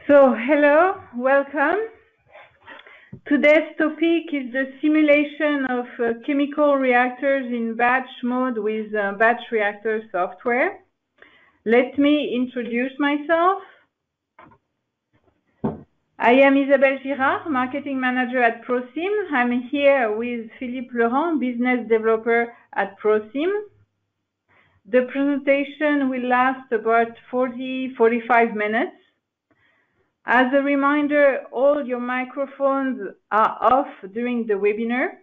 Hello, welcome. Today's topic is the simulation of chemical reactors in batch mode with batch reactor software. Let me introduce myself. I am Isabelle Girard, Marketing Manager at ProSim. I'm here with Philippe Laurent, Business Developer at ProSim. The presentation will last about 40-45 minutes. As a reminder, all your microphones are off during the webinar.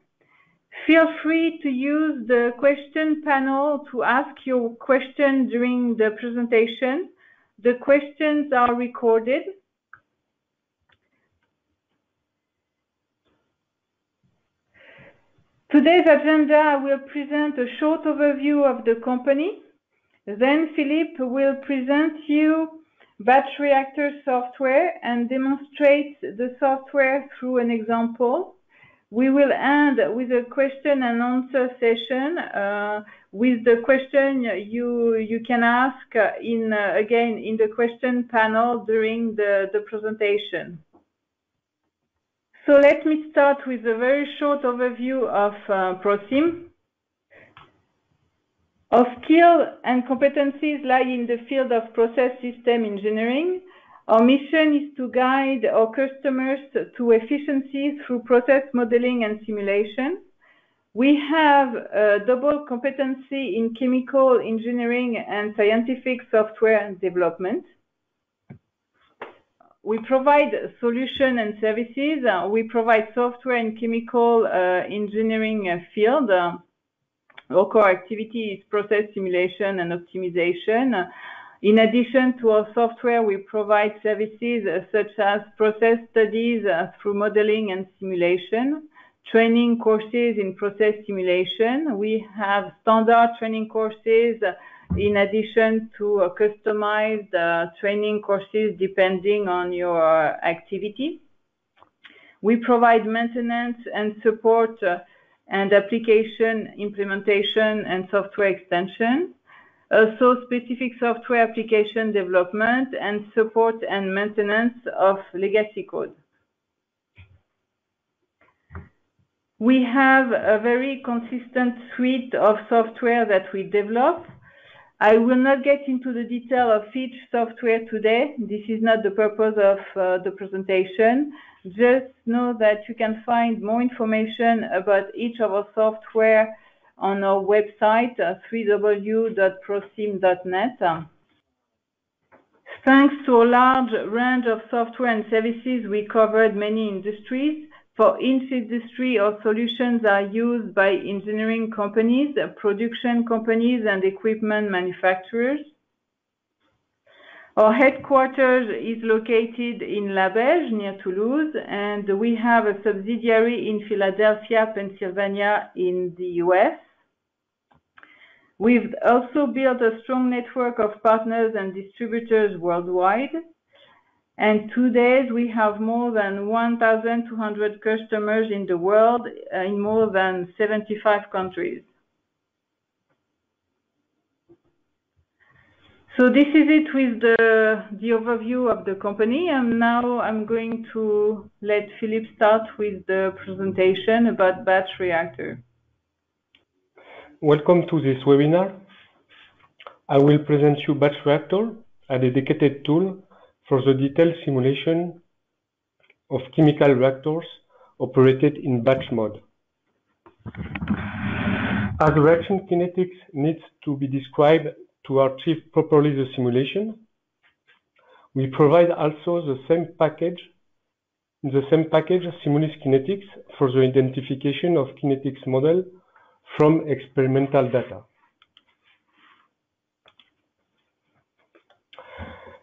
Feel free to use the question panel to ask your question during the presentation. The questions are recorded. Today's agenda, I will present a short overview of the company. Then Philippe will present you batch reactor software and demonstrate the software through an example. We will end with a question and answer session. With the question you can ask again in the question panel during the presentation. So let me start with a very short overview of ProSim. Our skills and competencies lie in the field of process system engineering. Our mission is to guide our customers to efficiency through process modeling and simulation. We have a double competency in chemical engineering and scientific software development. We provide solution and services. We provide software in chemical engineering field. Our core activity is process simulation and optimization. In addition to our software, we provide services such as process studies through modeling and simulation, training courses in process simulation. We have standard training courses in addition to customized training courses depending on your activity. We provide maintenance and support and application implementation and software extension, also specific software application development and support and maintenance of legacy code. We have a very consistent suite of software that we develop. I will not get into the detail of each software today. This is not the purpose of the presentation. Just know that you can find more information about each of our software on our website, www.prosim.net. Thanks to a large range of software and services, we covered many industries. For each industry, our solutions are used by engineering companies, production companies, and equipment manufacturers. Our headquarters is located in La Belge, near Toulouse, and we have a subsidiary in Philadelphia, Pennsylvania, in the US. We've also built a strong network of partners and distributors worldwide. And today we have more than 1,200 customers in the world in more than 75 countries. So this is it with the overview of the company, and now I'm going to let Philippe start with the presentation about batch reactor. Welcome to this webinar. I will present you batch reactor, a dedicated tool for the detailed simulation of chemical reactors operated in batch mode. As reaction kinetics needs to be described to achieve properly the simulation, we provide also the same package Simulus Kinetics for the identification of kinetics model from experimental data.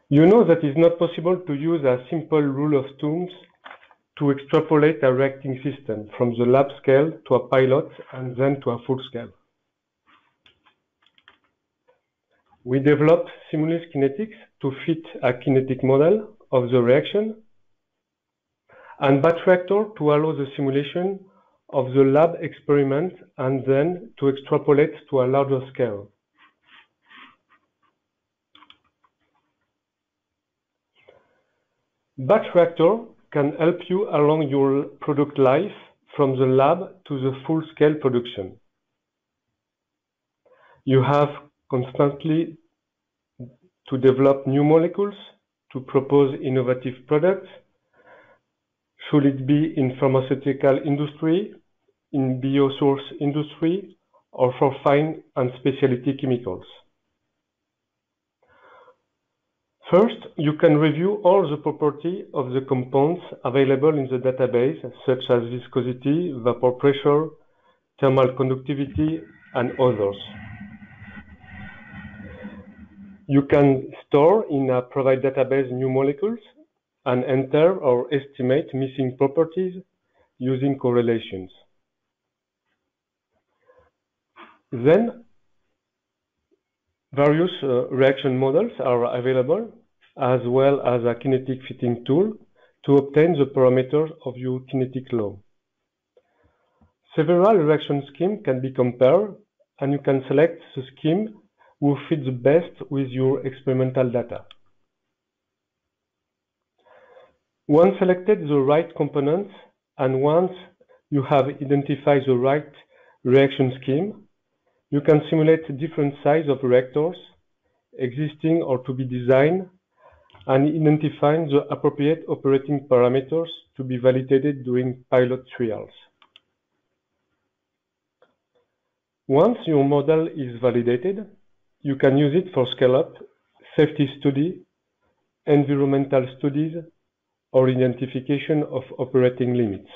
You know that it's not possible to use a simple rule of thumbs to extrapolate a reacting system from the lab scale to a pilot and then to a full scale. We developed Simulus Kinetics to fit a kinetic model of the reaction and batch reactor to allow the simulation of the lab experiment and then to extrapolate to a larger scale. Batch reactor can help you along your product life from the lab to the full-scale production. You have constantly to develop new molecules, to propose innovative products, should it be in pharmaceutical industry, in biosource industry, or for fine and specialty chemicals. First, you can review all the properties of the compounds available in the database, such as viscosity, vapor pressure, thermal conductivity, and others. You can store in a provided database new molecules and enter or estimate missing properties using correlations. Then, various reaction models are available, as well as a kinetic fitting tool to obtain the parameters of your kinetic law. Several reaction schemes can be compared, and you can select the scheme who fits the best with your experimental data. Once selected the right components, and once you have identified the right reaction scheme, you can simulate different sizes of reactors, existing or to be designed, and identifying the appropriate operating parameters to be validated during pilot trials. Once your model is validated, you can use it for scale-up, safety study, environmental studies, or identification of operating limits.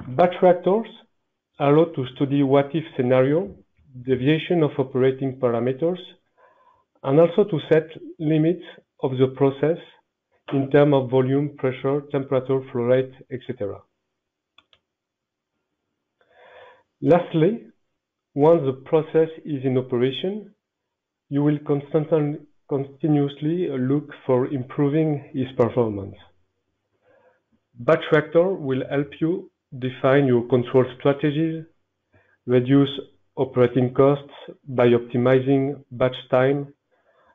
Batch reactors allow to study what-if scenario, deviation of operating parameters, and also to set limits of the process in terms of volume, pressure, temperature, flow rate, etc. Lastly, once the process is in operation, you will continuously look for improving its performance. Batch reactor will help you define your control strategies, reduce operating costs by optimizing batch time,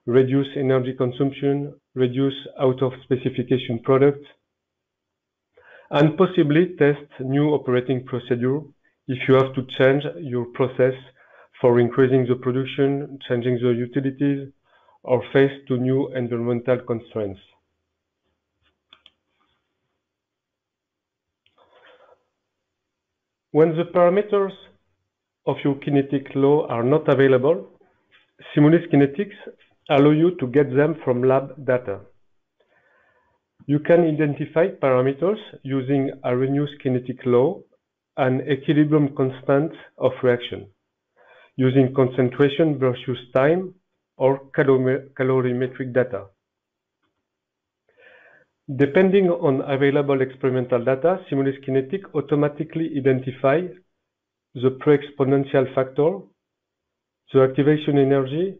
reduce energy consumption, reduce out-of-specification products, and possibly test new operating procedure if you have to change your process for increasing the production, changing the utilities, or face to new environmental constraints. When the parameters of your kinetic law are not available, Simulus Kinetics allow you to get them from lab data. You can identify parameters using Arrhenius kinetic law and equilibrium constant of reaction, using concentration versus time or calorimetric data. Depending on available experimental data, Simulus Kinetics automatically identify the pre-exponential factor, the activation energy,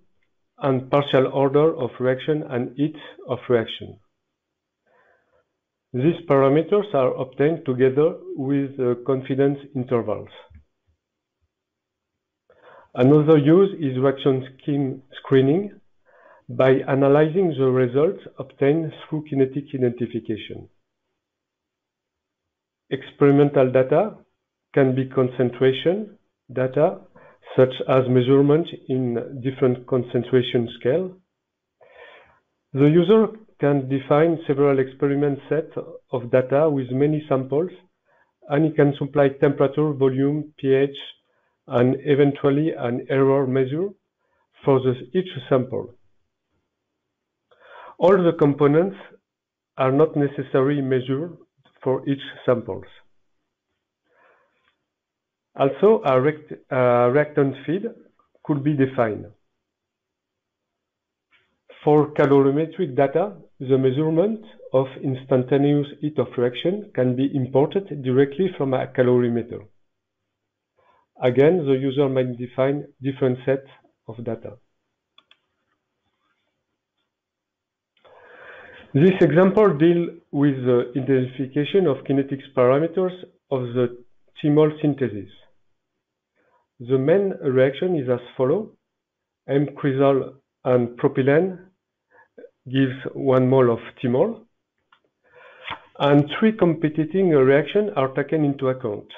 and partial order of reaction and heat of reaction. These parameters are obtained together with confidence intervals. Another use is reaction scheme screening by analyzing the results obtained through kinetic identification. Experimental data can be concentration data, such as measurement in different concentration scale. The user can define several experiment sets of data with many samples, and he can supply temperature, volume, pH, and eventually an error measure for each sample. All the components are not necessarily measured for each samples. Also, a reactant feed could be defined. For calorimetric data, the measurement of instantaneous heat of reaction can be imported directly from a calorimeter. Again, the user might define different sets of data. This example deals with the identification of kinetics parameters of the thymol synthesis. The main reaction is as follows: M-cresol and propylene gives 1 mole of thymol. And 3 competing reactions are taken into account.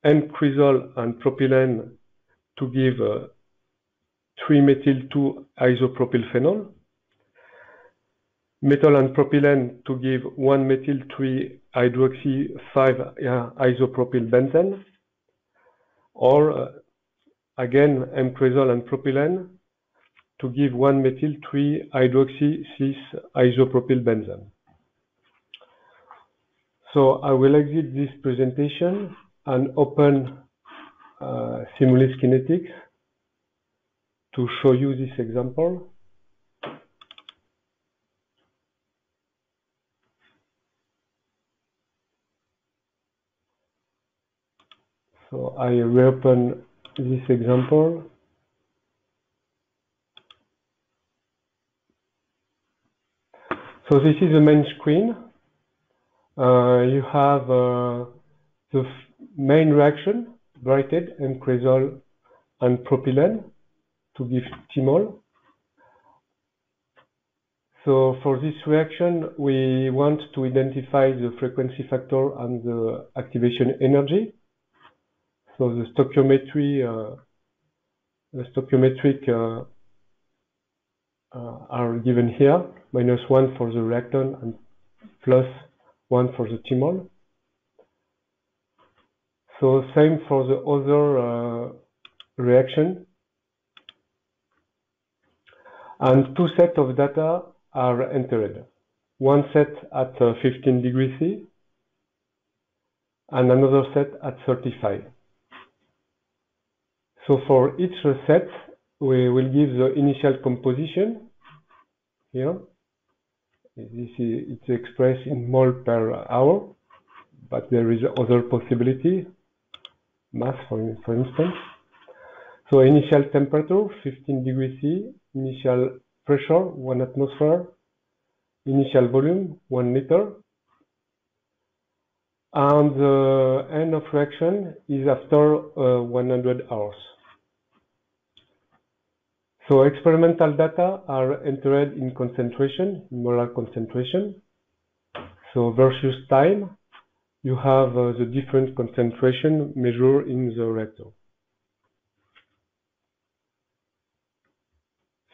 M-cresol and propylene to give 3-methyl-2-isopropylphenol. Metal and propylene to give 1-methyl-3-hydroxy-5-isopropylbenzene. Or again, M-cresol and propylene to give 1-methyl-3-hydroxy-6-isopropylbenzene. So I will exit this presentation and open Simulus Kinetics to show you this example. So I reopen this example. So this is the main screen. You have the main reaction, brighted M-cresol and propylene to give thymol. So for this reaction, we want to identify the frequency factor and the activation energy. So the stoichiometric are given here, -1 for the reactant and +1 for the thymol. So same for the other reaction. And 2 sets of data are entered. One set at 15 degrees C and another set at 35. So for each set, we will give the initial composition here. It's expressed in mole per hour, but there is other possibility, mass for instance. So initial temperature, 15 degrees C, initial pressure, 1 atmosphere, initial volume, 1 liter, and the end of reaction is after 100 hours. So experimental data are entered in concentration, in molar concentration. So versus time, you have the different concentration measured in the reactor.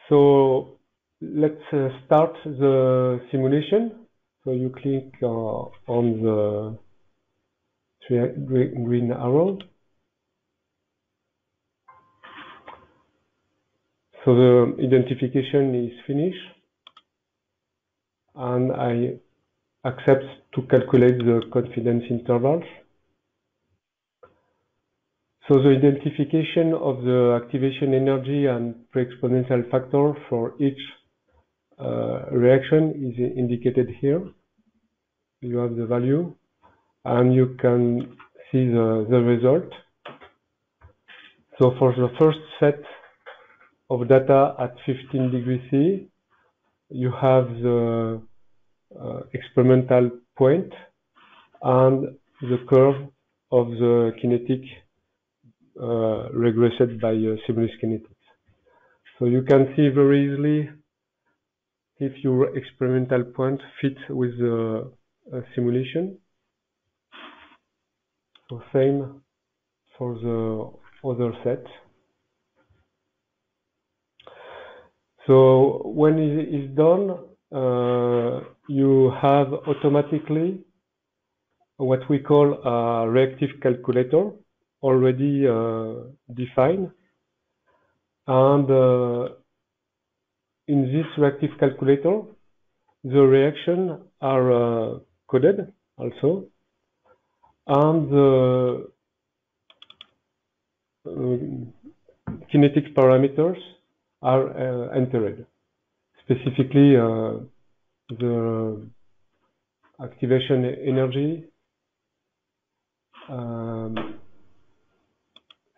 So let's start the simulation. So you click on the green arrow. So the identification is finished, and I accept to calculate the confidence intervals. So the identification of the activation energy and pre-exponential factor for each reaction is indicated here. You have the value, and you can see the result. So for the first set of data at 15 degrees C, you have the experimental point and the curve of the kinetic regressed by Simulus Kinetics. So you can see very easily if your experimental point fits with the simulation. So same for the other set. So when it is done, you have automatically what we call a reactive calculator already defined. And in this reactive calculator, the reactions are coded also. And the kinetic parameters are entered, specifically the activation energy.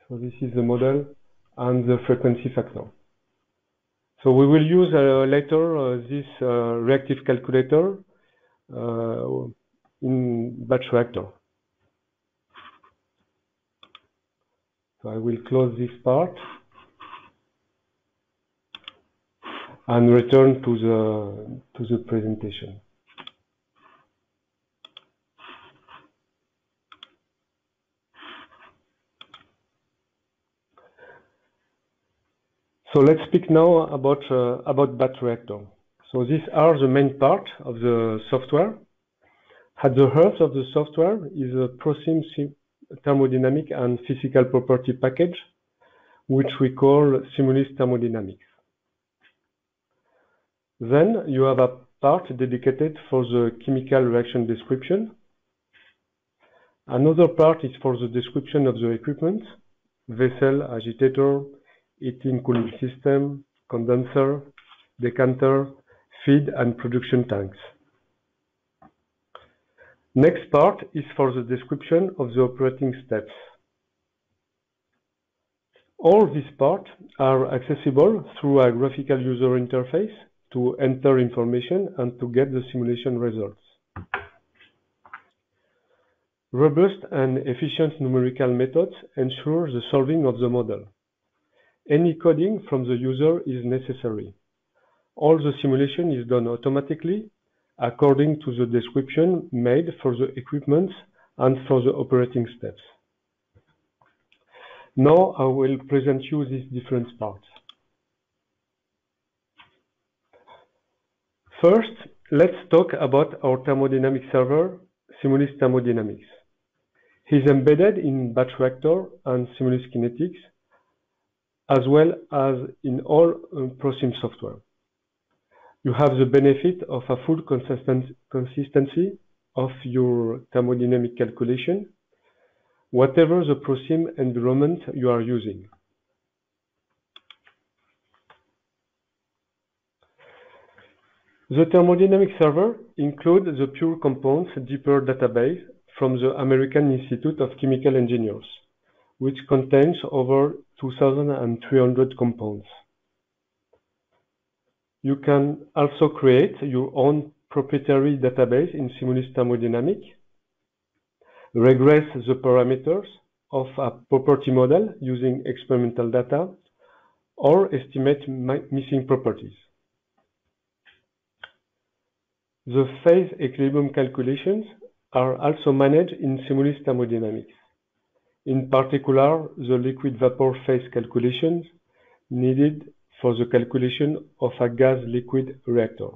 So this is the model and the frequency factor. So we will use later this reactive calculator in batch reactor. So I will close this part. and return to the presentation. So let's speak now about batch reactor. So these are the main part of the software. At the heart of the software is a ProSim thermodynamic and physical property package, which we call Simulist Thermodynamics. Then you have a part dedicated for the chemical reaction description. Another part is for the description of the equipment, vessel, agitator, heating cooling system, condenser, decanter, feed and production tanks. Next part is for the description of the operating steps. All these parts are accessible through a graphical user interface to enter information and to get the simulation results. Robust and efficient numerical methods ensure the solving of the model. Any coding from the user is necessary. All the simulation is done automatically according to the description made for the equipment and for the operating steps. Now I will present you these different parts. First, let's talk about our thermodynamic server, Simulist Thermodynamics. It is embedded in batch reactor and Simulist Kinetics, as well as in all ProSim software. You have the benefit of a full consistency of your thermodynamic calculation, whatever the ProSim environment you are using. The thermodynamic server includes the Pure Compounds Deeper database from the American Institute of Chemical Engineers, which contains over 2,300 compounds. You can also create your own proprietary database in Simulist Thermodynamics, regress the parameters of a property model using experimental data, or estimate missing properties. The phase equilibrium calculations are also managed in Simulist Thermodynamics. In particular, the liquid-vapor phase calculations needed for the calculation of a gas-liquid reactor.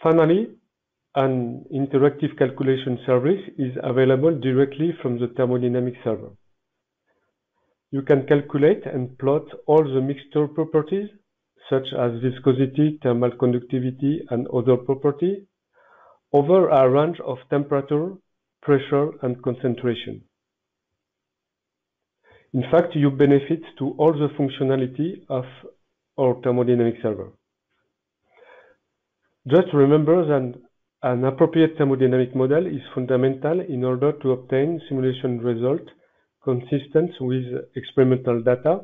Finally, an interactive calculation service is available directly from the thermodynamic server. You can calculate and plot all the mixture properties, such as viscosity, thermal conductivity, and other properties, over a range of temperature, pressure, and concentration. In fact, you benefit to all the functionality of our thermodynamic server. Just remember that an appropriate thermodynamic model is fundamental in order to obtain simulation results consistent with experimental data,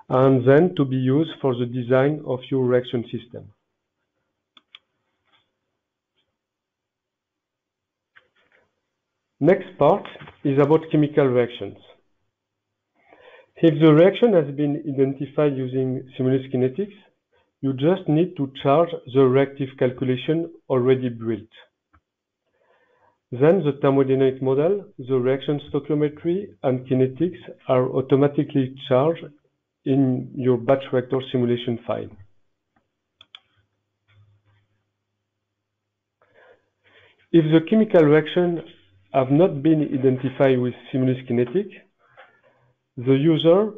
and then to be used for the design of your reaction system. Next part is about chemical reactions. If the reaction has been identified using Simulist Kinetics, you just need to charge the reactive calculation already built. Then the thermodynamic model, the reaction stoichiometry, and kinetics are automatically charged in your batch reactor simulation file. If the chemical reactions have not been identified with Simulist Kinetics, the user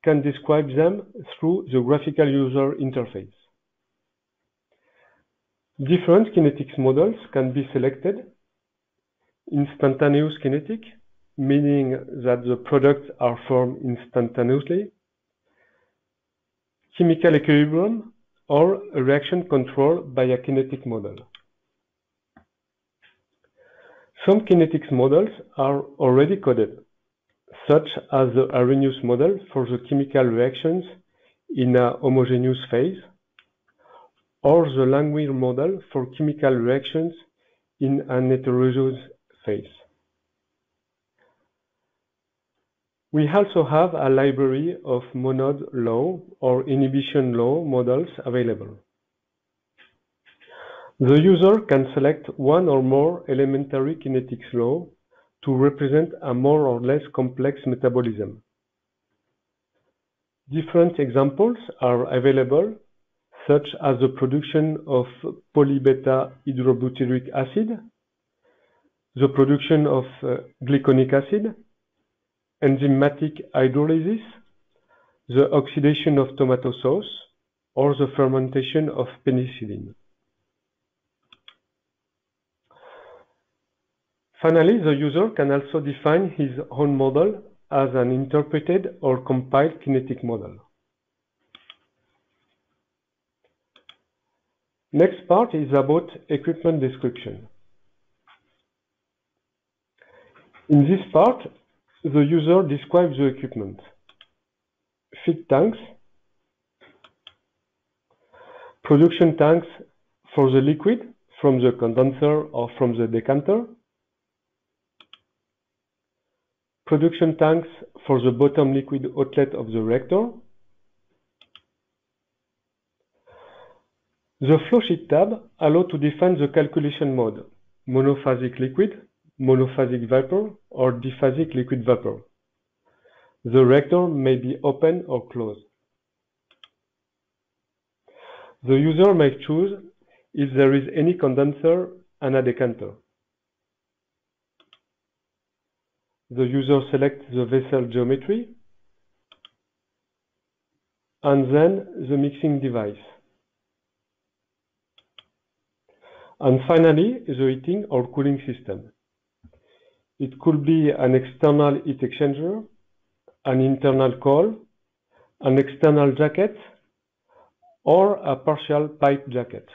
can describe them through the graphical user interface. Different kinetics models can be selected. Instantaneous kinetic, meaning that the products are formed instantaneously. Chemical equilibrium, or a reaction controlled by a kinetic model. Some kinetics models are already coded, such as the Arrhenius model for the chemical reactions in a homogeneous phase, or the Langmuir model for chemical reactions in an heterogeneous phase. We also have a library of monod law or inhibition law models available. The user can select one or more elementary kinetics law to represent a more or less complex metabolism. Different examples are available, such as the production of polybeta hydrobutyric acid, the production of glyconic acid, enzymatic hydrolysis, the oxidation of tomato sauce, or the fermentation of penicillin. Finally, the user can also define his own model as an interpreted or compiled kinetic model. Next part is about equipment description. In this part, the user describes the equipment: feed tanks, production tanks for the liquid from the condenser or from the decanter, production tanks for the bottom liquid outlet of the reactor. The flowsheet tab allows to define the calculation mode: monophasic liquid, monophasic vapor, or diphasic liquid vapor. The reactor may be open or closed. The user may choose if there is any condenser and a decanter. The user selects the vessel geometry and then the mixing device. And finally, the heating or cooling system. It could be an external heat exchanger, an internal coil, an external jacket, or a partial pipe jacket.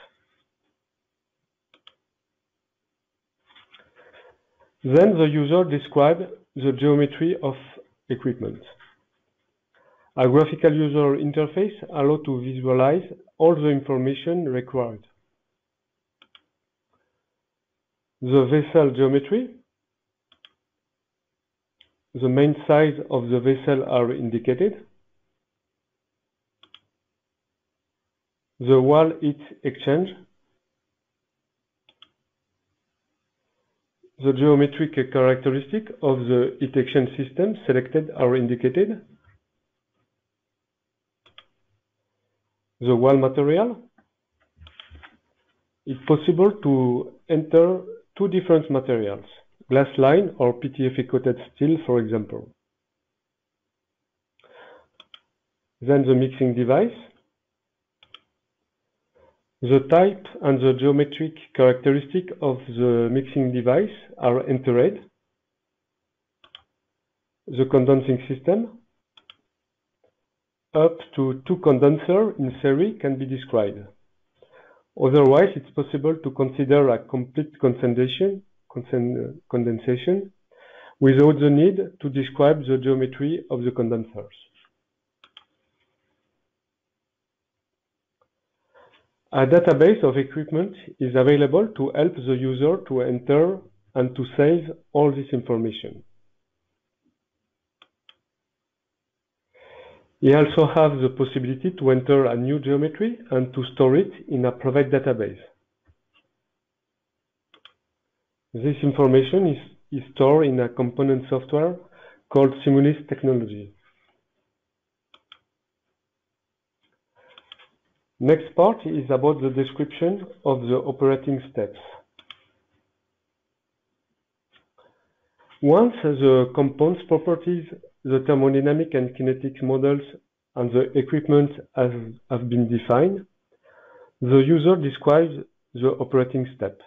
Then the user describes the geometry of equipment. A graphical user interface allows to visualize all the information required. The vessel geometry. The main size of the vessel are indicated. The wall heat exchange. The geometric characteristic of the heat exchange system selected are indicated. The wall material. It's possible to enter two different materials: glass line or PTFE coated steel, for example. Then the mixing device. The type and the geometric characteristic of the mixing device are entered. The condensing system. Up to 2 condensers in series can be described. Otherwise, it's possible to consider a complete condensation without the need to describe the geometry of the condensers. A database of equipment is available to help the user to enter and to save all this information. He also has the possibility to enter a new geometry and to store it in a private database. This information is stored in a component software called Simulis Technology. Next part is about the description of the operating steps. Once the compound's properties, the thermodynamic and kinetic models, and the equipment have been defined, the user describes the operating step.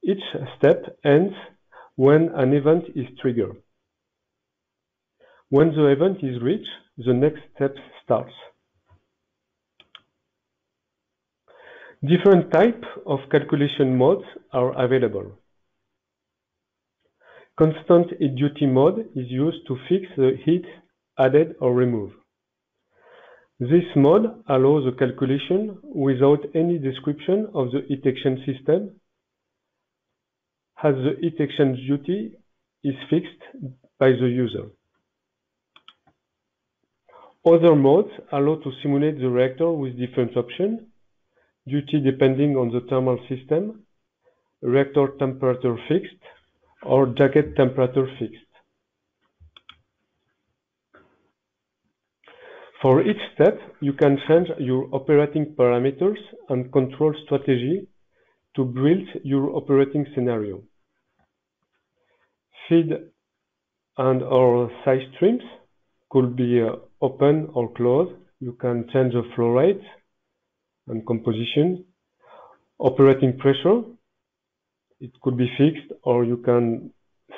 Each step ends when an event is triggered. When the event is reached, the next step starts. Different types of calculation modes are available. Constant heat duty mode is used to fix the heat added or removed. This mode allows the calculation without any description of the heat exchange system, as the heat exchange duty is fixed by the user. Other modes allow to simulate the reactor with different options, duty depending on the thermal system, reactor temperature fixed, or jacket temperature fixed. For each step, you can change your operating parameters and control strategy to build your operating scenario. Feed and/or side streams could be open or closed. You can change the flow rate and composition. Operating pressure, it could be fixed, or you can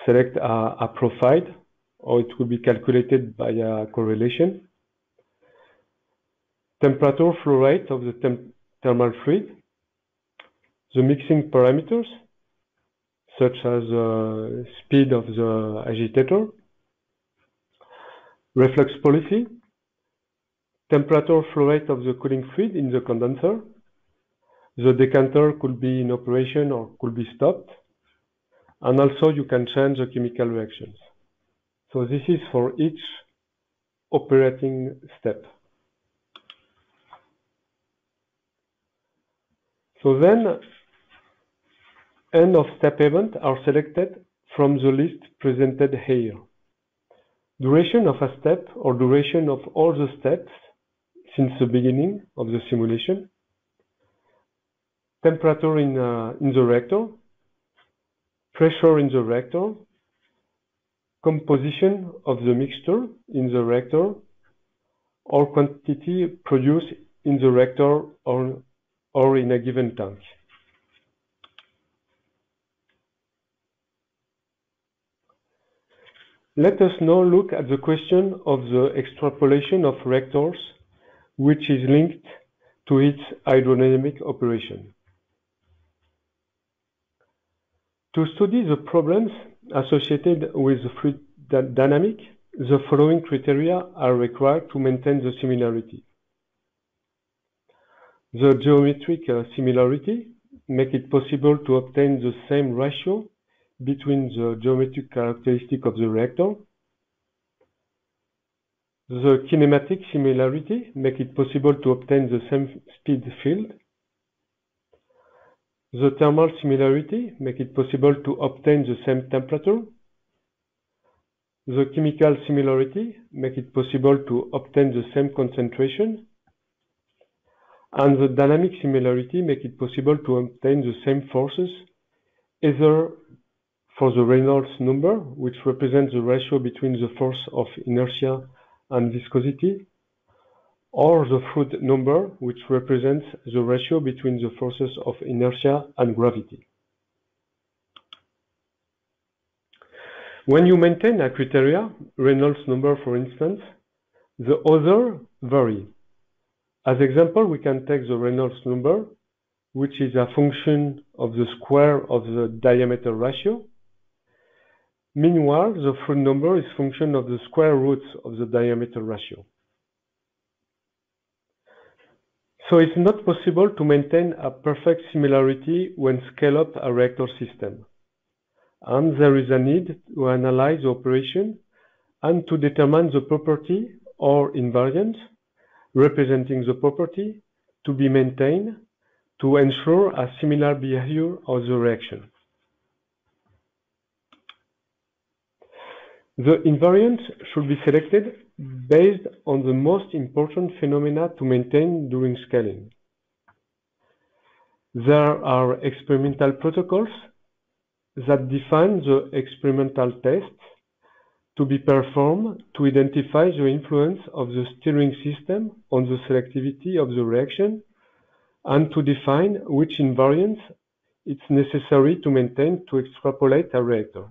select a profile, or it could be calculated by a correlation. Temperature, flow rate of the thermal fluid. The mixing parameters, such as speed of the agitator. Reflux policy. Temperature, flow rate of the cooling fluid in the condenser. The decanter could be in operation or could be stopped. And also you can change the chemical reactions. So this is for each operating step. So then, end of step events are selected from the list presented here. Duration of a step or duration of all the steps since the beginning of the simulation. Temperature in the reactor. Pressure in the reactor. Composition of the mixture in the reactor, or quantity produced in the reactor or in a given tank. Let us now look at the question of the extrapolation of reactors, which is linked to its hydrodynamic operation. To study the problems associated with the fluid dynamic, the following criteria are required to maintain the similarity. The geometric similarity make it possible to obtain the same ratio between the geometric characteristic of the reactor. The kinematic similarity make it possible to obtain the same speed field. The thermal similarity make it possible to obtain the same temperature. The chemical similarity make it possible to obtain the same concentration. And the dynamic similarity make it possible to obtain the same forces, either for the Reynolds number, which represents the ratio between the force of inertia and viscosity, or the fluid number, which represents the ratio between the forces of inertia and gravity. When you maintain a criteria, Reynolds number for instance, the other vary. As example, we can take the Reynolds number, which is a function of the square of the diameter ratio. Meanwhile, the fluid number is function of the square roots of the diameter ratio. So it's not possible to maintain a perfect similarity when scale up a reactor system. And there is a need to analyze the operation and to determine the property or invariant representing the property to be maintained to ensure a similar behavior of the reaction. The invariant should be selected based on the most important phenomena to maintain during scaling. There are experimental protocols that define the experimental tests to be performed to identify the influence of the steering system on the selectivity of the reaction and to define which invariants it's necessary to maintain to extrapolate a reactor.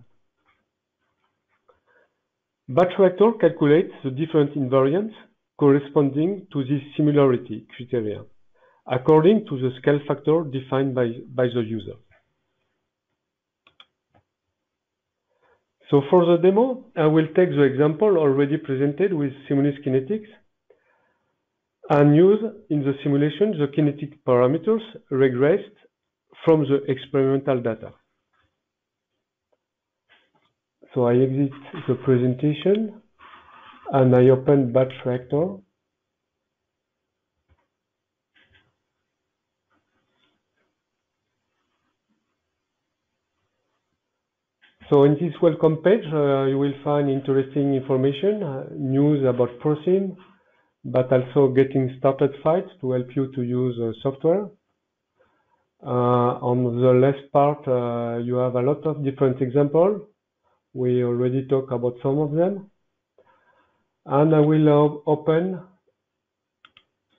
Batch reactor calculates the different invariants corresponding to this similarity criteria according to the scale factor defined by the user. So for the demo, I will take the example already presented with Simulus Kinetics and use in the simulation the kinetic parameters regressed from the experimental data. So I exit the presentation and I open batch reactor So in this welcome page, you will find interesting information, news about ProSim, but also getting started files to help you to use software. On the left part, you have a lot of different examples. We already talked about some of them. And I will open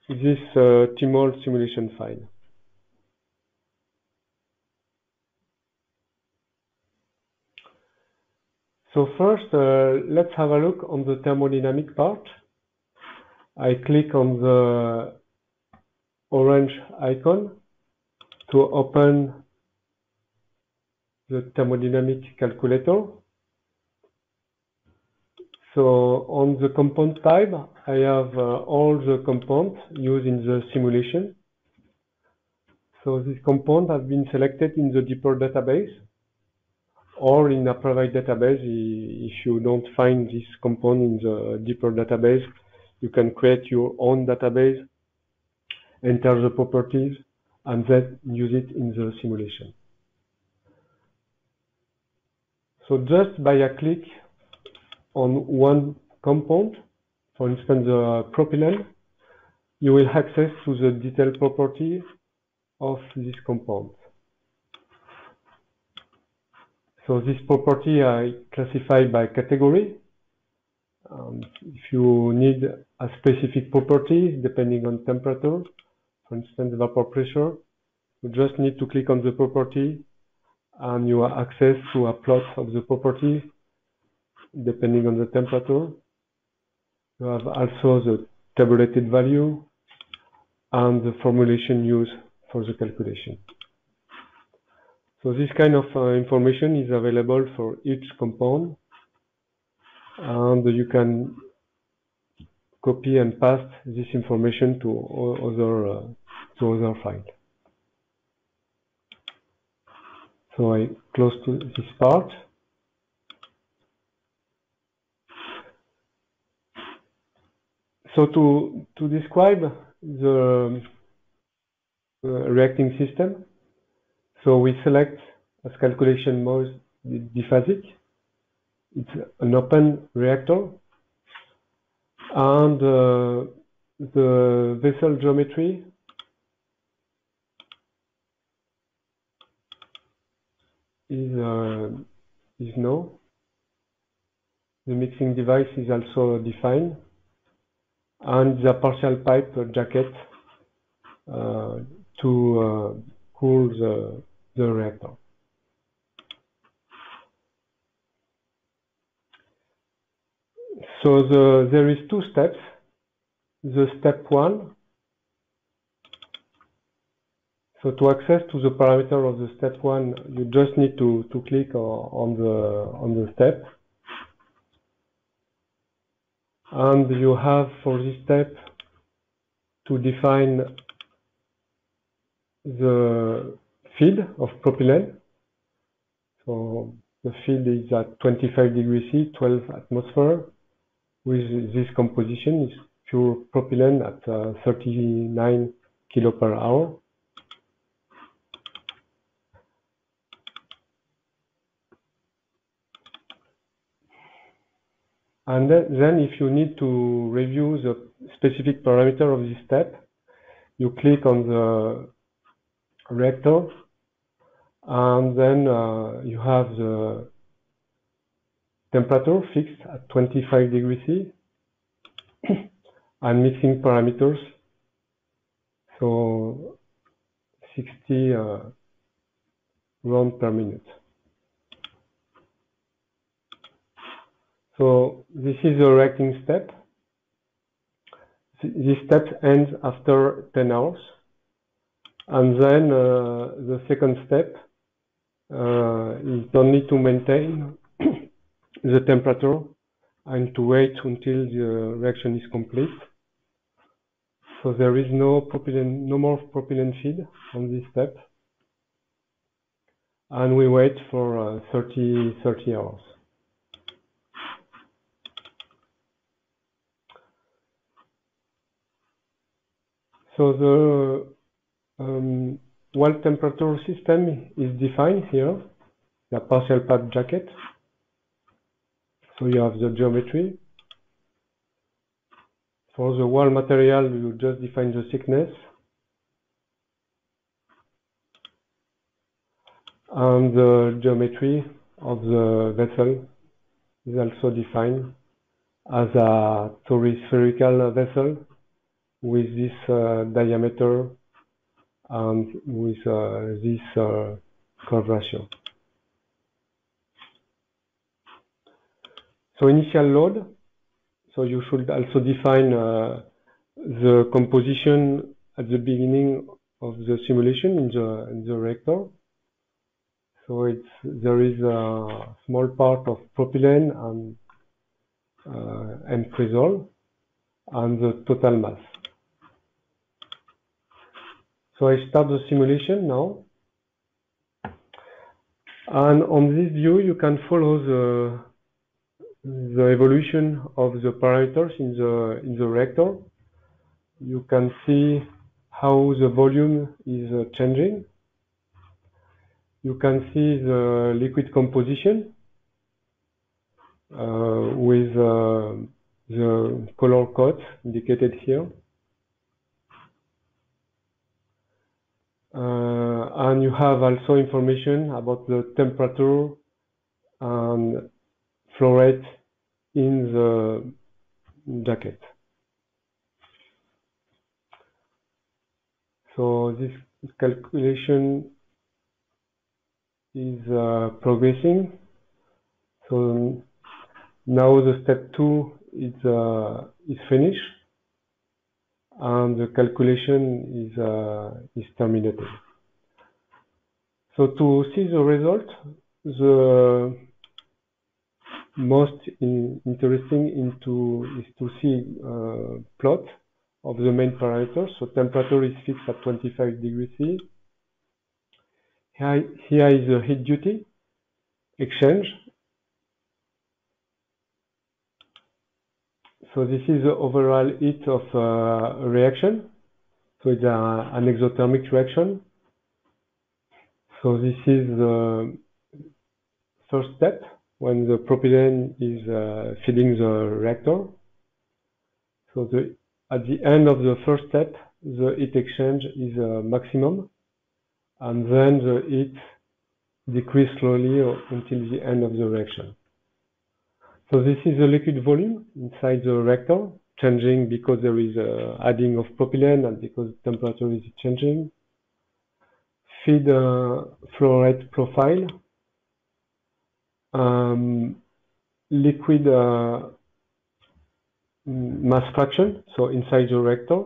this TMOL simulation file. So first, let's have a look on the thermodynamic part. I click on the orange icon to open the thermodynamic calculator. So on the compound type, I have all the compounds used in the simulation. So this compound has been selected in the deeper database or in a private database. If you don't find this compound in the deeper database, you can create your own database, enter the properties, and then use it in the simulation. So just by a click on one compound, for instance, the propylene, you will access to the detailed property of this compound. So this property I classify by category. If you need a specific property, depending on temperature, for instance, vapor pressure, you just need to click on the property and you have access to a plot of the property depending on the temperature. You have also the tabulated value and the formulation used for the calculation. So this kind of information is available for each compound, and you can copy and paste this information to other files. So I close to this part. So to describe the reacting system, so we select as calculation mode diphasic. It's an open reactor, and the vessel geometry is known. The mixing device is also defined, and the partial pipe jacket to cool the reactor. So there is two steps. The step one. So to access to the parameter of the step one, you just need to click on the step, and you have for this step to define the feed of propylene. So the feed is at 25 degrees C, 12 atmosphere. With this composition is pure propylene at 39 kilo per hour. And then if you need to review the specific parameter of this step, you click on the reactor, and then you have the temperature fixed at 25 degrees C and mixing parameters, so 60 rounds per minute. So this is the reacting step. This step ends after 10 hours. And then the second step is only to maintain the temperature and to wait until the reaction is complete. So there is no more propylene feed on this step. And we wait for 30 hours. So the well temperature system is defined here. the partial pad jacket. So you have the geometry. For the wall material, you just define the thickness. And the geometry of the vessel is also defined as a spherical vessel with this diameter and with this curve ratio. So initial load. So you should also define the composition at the beginning of the simulation in the reactor. So there is a small part of propylene and cresol and the total mass. So I start the simulation now. And on this view, you can follow the evolution of the parameters in the reactor. You can see how the volume is changing. You can see the liquid composition with the color codes indicated here. And you have also information about the temperature and flow rate in the jacket. So this calculation is progressing. So now the step 2 is finished, and the calculation is terminated. So to see the result, the most interesting is to see plot of the main parameters. So temperature is fixed at 25 degrees C. Here is the heat duty exchange. So this is the overall heat of a reaction. So it's an exothermic reaction. So this is the first step when the propylene is feeding the reactor. So at the end of the first step, the heat exchange is maximum, and then the heat decreases slowly until the end of the reaction. So this is the liquid volume inside the reactor, changing because there is adding of propylene and because temperature is changing. Feed flow rate profile. Liquid mass fraction, so inside the reactor.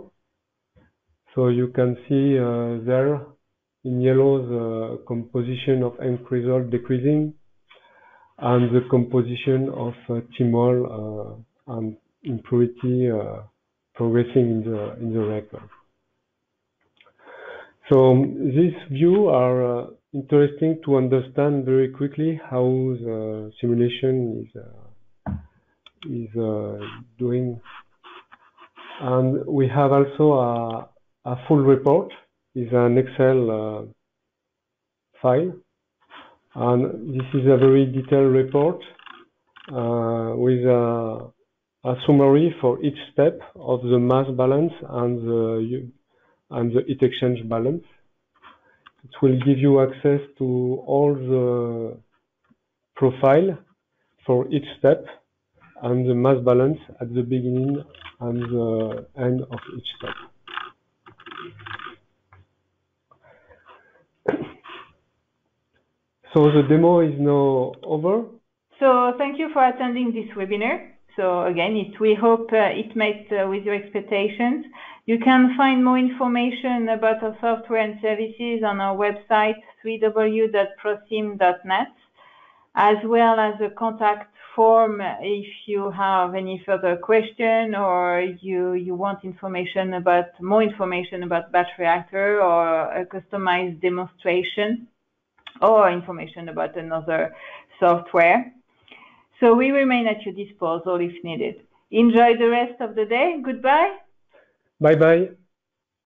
So you can see there in yellow the composition of M-cresol decreasing and the composition of thymol and impurity progressing in the reactor. So this view are interesting to understand very quickly how the simulation is doing. And we have also a full report, is an Excel file. And this is a very detailed report with a summary for each step of the mass balance and the heat exchange balance. It will give you access to all the profile for each step and the mass balance at the beginning and the end of each step. So the demo is now over. So thank you for attending this webinar. So again, we hope it met with your expectations. You can find more information about our software and services on our website, www.prosim.net, as well as a contact form if you have any further question or you want more information about batch reactor or a customized demonstration or information about another software. So we remain at your disposal if needed. Enjoy the rest of the day. Goodbye. Bye-bye.